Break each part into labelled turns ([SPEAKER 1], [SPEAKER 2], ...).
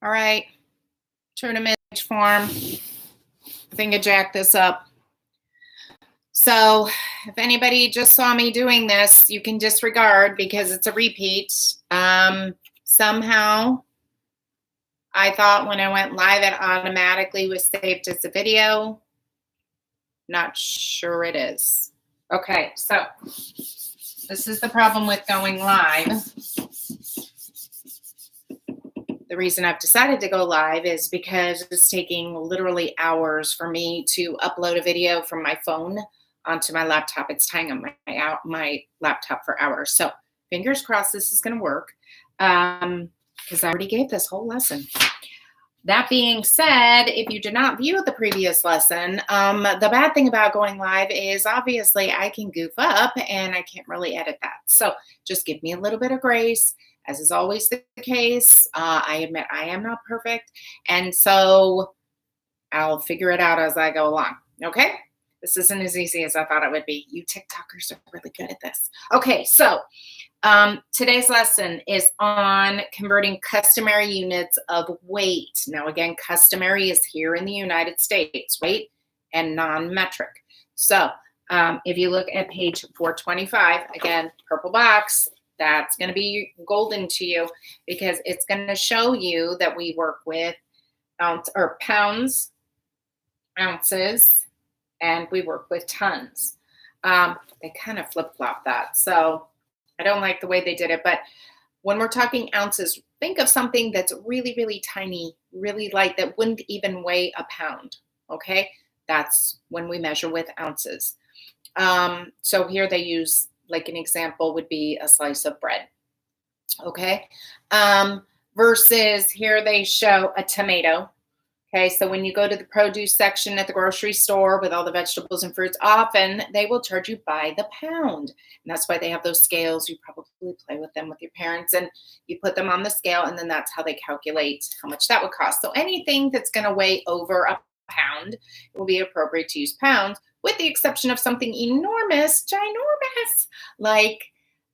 [SPEAKER 1] All right, tournament form. I think I jacked this up. So if anybody just saw me doing this, you can disregard because it's a repeat. Somehow I thought when I went live, it automatically was saved as a video. Not sure it is. Okay, so this is the problem with going live. The reason I've decided to go live is because it's taking literally hours for me to upload a video from my phone onto my laptop. It's tying on my laptop for hours. So fingers crossed this is going to work because I already gave this whole lesson. That being said, if you did not view the previous lesson, the bad thing about going live is obviously I can goof up and I can't really edit that. So just give me a little bit of grace. As is always the case, I admit I am not perfect. And so I'll figure it out as I go along. Okay? This isn't as easy as I thought it would be. You TikTokers are really good at this. Okay, so today's lesson is on converting customary units of weight. Now, again, customary is here in the United States, weight and non-metric. So if you look at page 425, again, purple box, that's going to be golden to you because it's going to show you that we work with pounds, ounces, and we work with tons. They kind of flip-flop that. So I don't like the way they did it. But when we're talking ounces, think of something that's really, really tiny, really light, that wouldn't even weigh a pound. Okay? That's when we measure with ounces. So here they use, like an example would be a slice of bread. Okay? Versus here they show a tomato. Okay, so when you go to the produce section at the grocery store with all the vegetables and fruits, often they will charge you by the pound. And that's why they have those scales. You probably play with them with your parents and you put them on the scale and then that's how they calculate how much that would cost. So anything that's going to weigh over a pound, it will be appropriate to use pounds, with the exception of something enormous, ginormous, like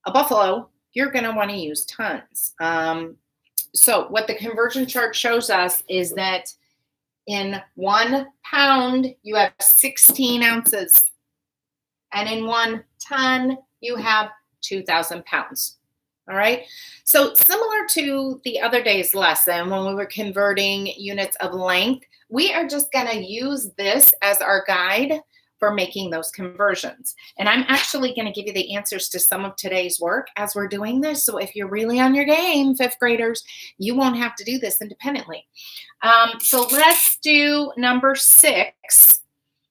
[SPEAKER 1] a buffalo, you're going to want to use tons. So what the conversion chart shows us is that in 1 pound, you have 16 ounces. And in 1 ton, you have 2,000 pounds. All right. So similar to the other day's lesson when we were converting units of length, we are just going to use this as our guide for making those conversions. And I'm actually going to give you the answers to some of today's work as we're doing this. So if you're really on your game, 5th graders, you won't have to do this independently. So let's do number 6,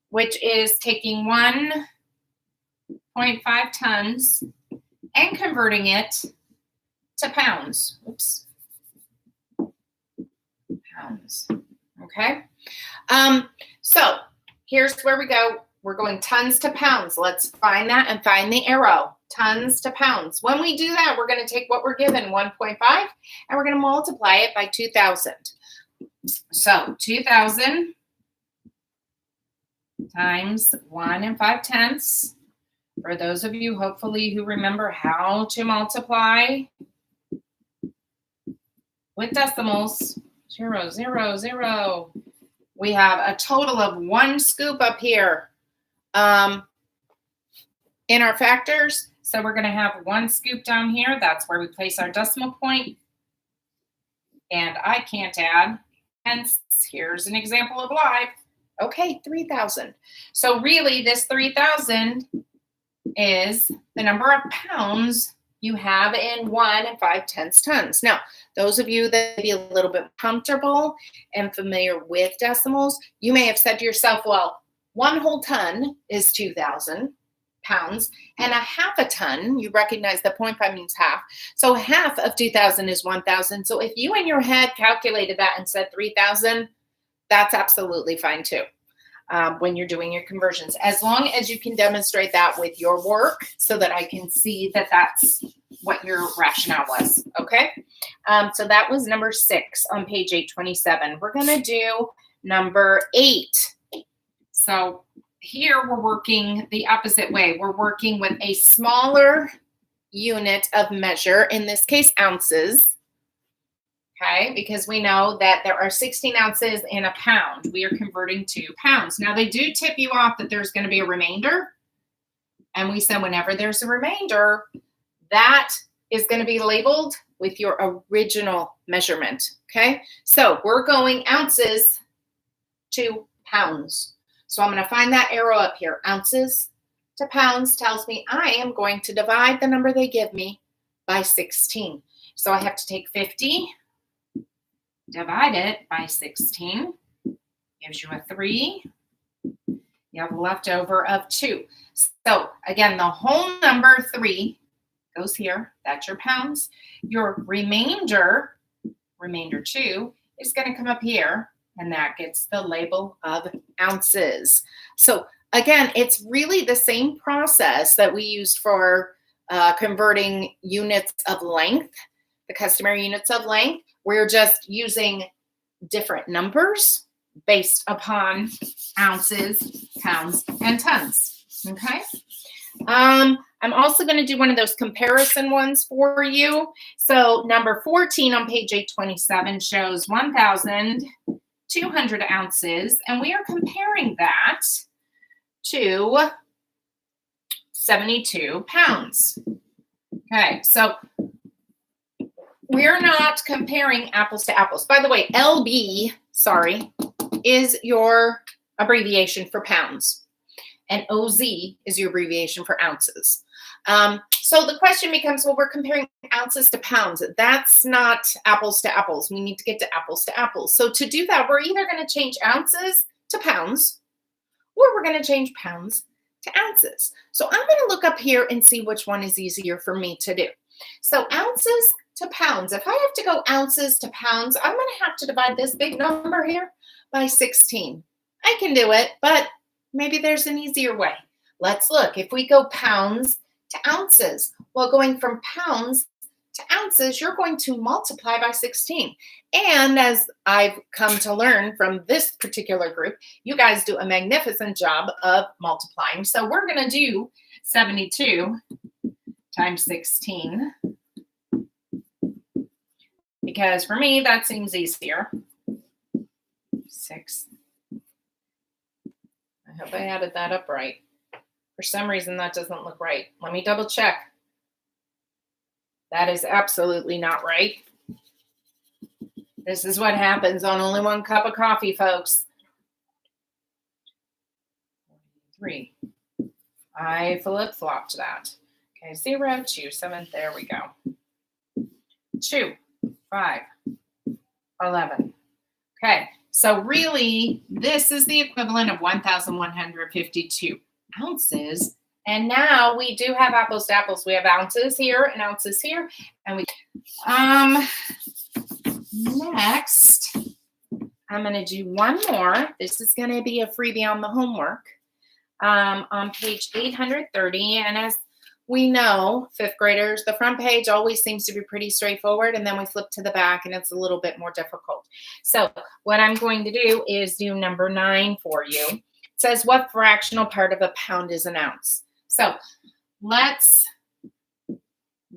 [SPEAKER 1] which is taking 1.5 tons and converting it to pounds. Oops. Pounds. Okay. So here's where we go. We're going tons to pounds. Let's find that and find the arrow. Tons to pounds. When we do that, we're going to take what we're given, 1.5, and we're going to multiply it by 2,000. So 2,000 times 1 5/10. For those of you, hopefully, who remember how to multiply with decimals, 0, 0, 0. We have a total of 1 scoop up here in our factors. So we're going to have 1 scoop down here. That's where we place our decimal point. And I can't add. Hence, here's an example of live. Okay, 3,000. So really, this 3,000 is the number of pounds you have in 1 5/10 tons. Now, those of you that may be a little bit comfortable and familiar with decimals, you may have said to yourself, well, 1 whole ton is 2,000 pounds, and a half a ton, you recognize that 0.5 means half. So half of 2,000 is 1,000. So if you in your head calculated that and said 3,000, that's absolutely fine too. When you're doing your conversions, as long as you can demonstrate that with your work so that I can see that that's what your rationale was. Okay. So that was number 6 on page 827. We're going to do number 8. So here we're working the opposite way. We're working with a smaller unit of measure, in this case, ounces. okay? Because we know that there are 16 ounces in a pound. We are converting to pounds. Now, they do tip you off that there's going to be a remainder. And we said whenever there's a remainder, that is going to be labeled with your original measurement, okay? So we're going ounces to pounds. So I'm going to find that arrow up here. Ounces to pounds tells me I am going to divide the number they give me by 16. So I have to take 50, divide it by 16, gives you a 3. You have a leftover of 2. So again, the whole number 3 goes here. That's your pounds. Your remainder 2, is going to come up here, and that gets the label of ounces. So again, it's really the same process that we used for converting units of length, the customary units of length. We're just using different numbers based upon ounces, pounds, and tons, okay? I'm also going to do one of those comparison ones for you. So number 14 on page 827 shows 1,200 ounces, and we are comparing that to 72 pounds. Okay, so we're not comparing apples to apples. By the way, LB, is your abbreviation for pounds, and OZ is your abbreviation for ounces. So the question becomes, well, we're comparing ounces to pounds. That's not apples to apples. We need to get to apples to apples. So to do that, we're either going to change ounces to pounds, or we're going to change pounds to ounces. So I'm going to look up here and see which one is easier for me to do. So ounces to pounds. If I have to go ounces to pounds, I'm going to have to divide this big number here by 16. I can do it, but maybe there's an easier way. Let's look. If we go pounds to ounces, well, going from pounds to ounces, you're going to multiply by 16. And as I've come to learn from this particular group, you guys do a magnificent job of multiplying. So we're going to do 72 times 16, because for me, that seems easier. 6. I hope I added that up right. For some reason, that doesn't look right. Let me double check. That is absolutely not right. This is what happens on only one cup of coffee, folks. 3. I flip-flopped that. Okay, 0, 2, 7. There we go. 2, 5, 11. Okay, so really, this is the equivalent of 1,152 ounces. And now we do have apples to apples. We have ounces here and ounces here. And we next, I'm going to do one more. This is going to be a freebie on the homework on page 830. And as we know, fifth graders, the front page always seems to be pretty straightforward, and then we flip to the back and it's a little bit more difficult. So what I'm going to do is do number 9 for you. It says, what fractional part of a pound is an ounce? So let's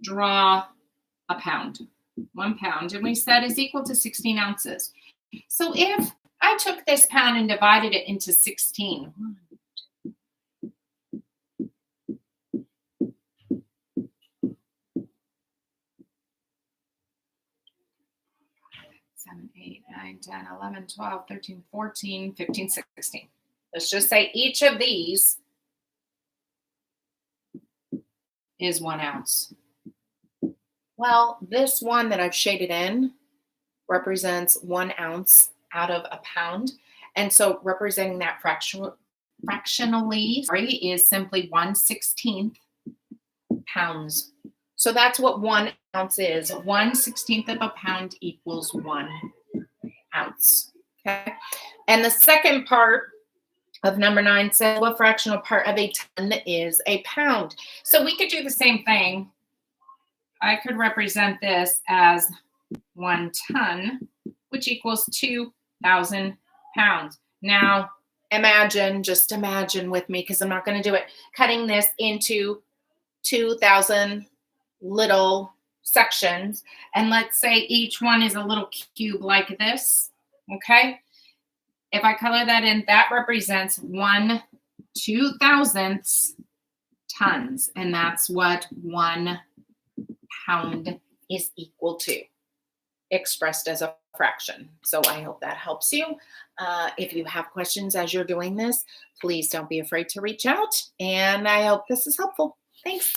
[SPEAKER 1] draw a pound. 1 pound, and we said is equal to 16 ounces. So if I took this pound and divided it into 16, 7, 8, 9, 10, 11, 12, 13, 14, 15, 16. Let's just say each of these is 1 ounce. Well, this one that I've shaded in represents 1 ounce out of a pound. And so representing that fractionally is simply 1/16 pounds. So that's what 1 ounce is. 1/16 of a pound equals 1 ounce. Okay. And the second part of number 9 says what fractional part of a ton is a pound. So we could do the same thing. I could represent this as 1 ton, which equals 2,000 pounds. Now, just imagine with me, because I'm not going to do it, cutting this into 2,000 little sections, and let's say each one is a little cube like this, okay? If I color that in, that represents 1/2000 tons, and that's what 1 pound is equal to, expressed as a fraction. So I hope that helps you. If you have questions as you're doing this, please don't be afraid to reach out, and I hope this is helpful. Thanks.